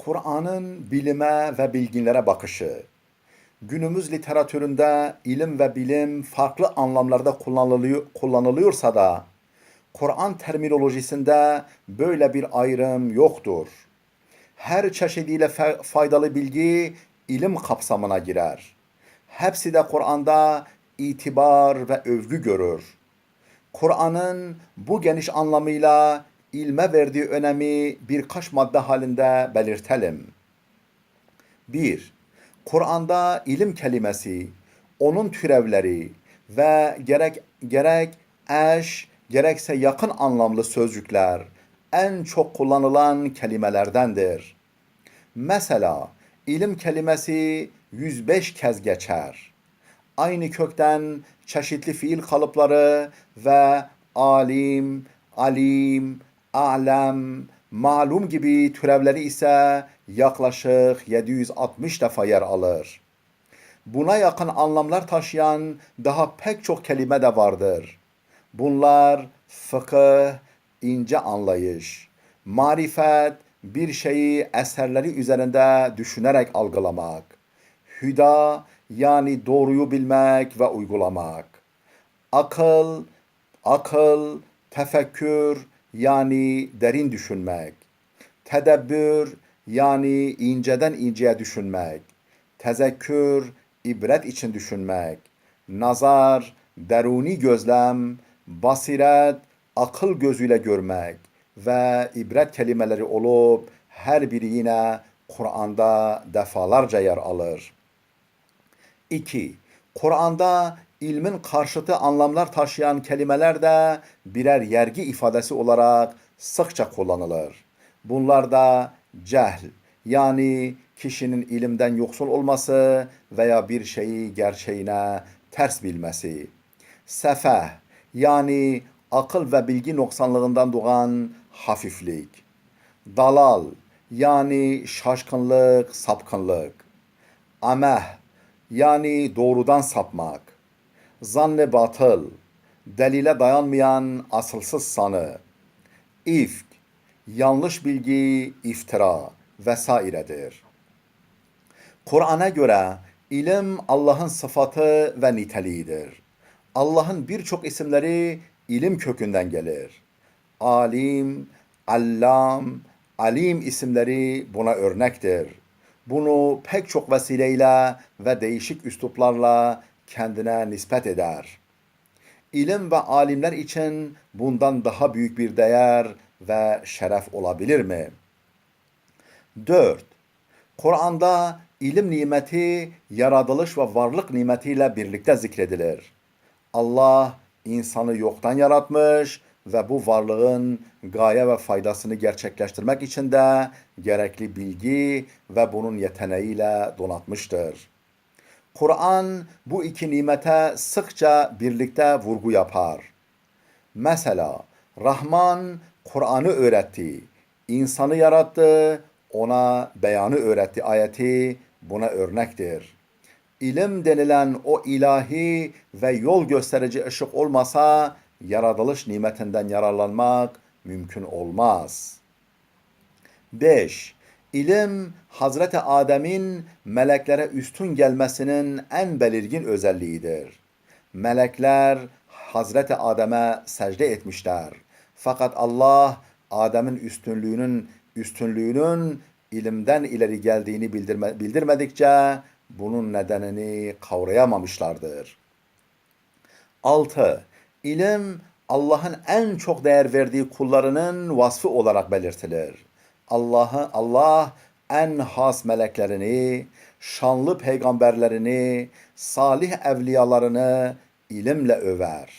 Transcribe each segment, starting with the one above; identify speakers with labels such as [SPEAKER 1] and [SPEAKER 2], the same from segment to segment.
[SPEAKER 1] Kur'an'ın bilime ve bilginlere bakışı. Günümüz literatüründe ilim ve bilim farklı anlamlarda kullanılıyorsa da Kur'an terminolojisinde böyle bir ayrım yoktur. Her çeşidiyle faydalı bilgi ilim kapsamına girer. Hepsi de Kur'an'da itibar ve övgü görür. Kur'an'ın bu geniş anlamıyla ilme verdiği önemi birkaç madde halinde belirtelim. 1. Kur'an'da ilim kelimesi, onun türevleri ve gerek eş, gerekse yakın anlamlı sözcükler en çok kullanılan kelimelerdendir. Mesela ilim kelimesi 105 kez geçer. Aynı kökten çeşitli fiil kalıpları ve alim, alim, alem, malum gibi türevleri ise yaklaşık 760 defa yer alır. Buna yakın anlamlar taşıyan daha pek çok kelime de vardır. Bunlar fıkıh, ince anlayış, marifet, bir şeyi eserleri üzerinde düşünerek algılamak, hüda yani doğruyu bilmek ve uygulamak, akıl, tefekkür yani derin düşünmek, tedebbür yani inceden inceye düşünmek, tezekkür ibret için düşünmek, nazar deruni gözlem, basiret akıl gözüyle görmek ve ibret kelimeleri olup her biri yine Kur'an'da defalarca yer alır. 2. Kur'an'da ilmin karşıtı anlamlar taşıyan kelimeler de birer yergi ifadesi olarak sıkça kullanılır. Bunlar da cehl yani kişinin ilimden yoksul olması veya bir şeyi gerçeğine ters bilmesi. Sefeh yani akıl ve bilgi noksanlığından doğan hafiflik. Dalal yani şaşkınlık, sapkınlık. Ameh yani doğrudan sapmak. Zanne batıl, delile dayanmayan asılsız sanı. İfk, yanlış bilgi, iftira vesairedir. Kur'an'a göre ilim Allah'ın sıfatı ve niteliğidir. Allah'ın birçok isimleri ilim kökünden gelir. Alim, Allam, Alim isimleri buna örnektir. Bunu pek çok vesileyle ve değişik üsluplarla kendine nispet eder. İlim ve alimler için bundan daha büyük bir değer ve şeref olabilir mi? 4. Kur'an'da ilim nimeti yaratılış ve varlık nimetiyle birlikte zikredilir. Allah insanı yoktan yaratmış ve bu varlığın gaye ve faydasını gerçekleştirmek için de gerekli bilgi ve bunun yeteneğiyle donatmıştır. Kur'an bu iki nimete sıkça birlikte vurgu yapar. Mesela Rahman Kur'an'ı öğretti, insanı yarattı, ona beyanı öğretti ayeti buna örnektir. İlim denilen o ilahi ve yol gösterici ışık olmasa yaratılış nimetinden yararlanmak mümkün olmaz. 5. İlim Hazreti Adem'in meleklere üstün gelmesinin en belirgin özelliğidir. Melekler Hazreti Adem'e secde etmişler. Fakat Allah Adem'in üstünlüğünün ilimden ileri geldiğini bildirmedikçe bunun nedenini kavrayamamışlardır. 6. İlim Allah'ın en çok değer verdiği kullarının vasfı olarak belirtilir. Allah en has meleklerini, şanlı peygamberlerini, salih evliyalarını ilimle över.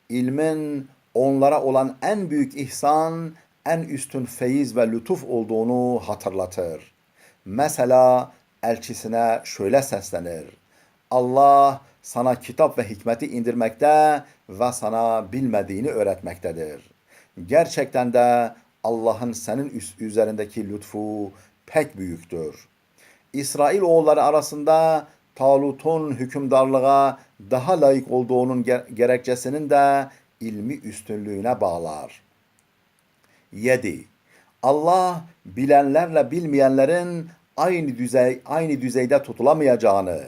[SPEAKER 1] İlmin onlara olan en büyük ihsan, en üstün feyiz ve lütuf olduğunu hatırlatır. Mesela elçisine şöyle seslenir. Allah sana kitap ve hikmeti indirmekte ve sana bilmediğini öğretmektedir. Gerçekten de Allah'ın senin üzerindeki lütfu pek büyüktür. İsrail oğulları arasında Talut'un hükümdarlığa daha layık olduğunun gerekçesinin de ilmi üstünlüğüne bağlar. 7. Allah bilenlerle bilmeyenlerin aynı düzeyde tutulamayacağını,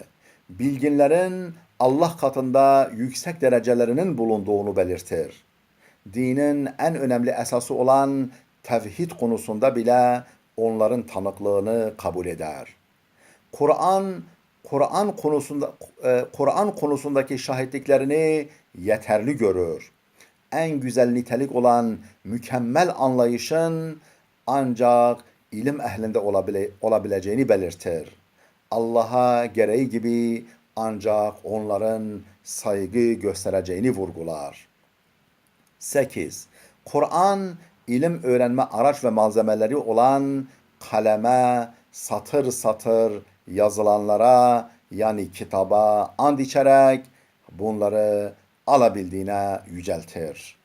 [SPEAKER 1] bilginlerin Allah katında yüksek derecelerinin bulunduğunu belirtir. Dinin en önemli esası olan tevhid konusunda bile onların tanıklığını kabul eder. Kur'an Kur'an konusundaki şahitliklerini yeterli görür. En güzel nitelik olan mükemmel anlayışın ancak ilim ehlinde olabileceğini belirtir. Allah'a gereği gibi ancak onların saygı göstereceğini vurgular. 8. Kur'an ilim öğrenme araç ve malzemeleri olan kaleme satır satır yazılanlara yani kitaba and içerek bunları alabildiğine yüceltir.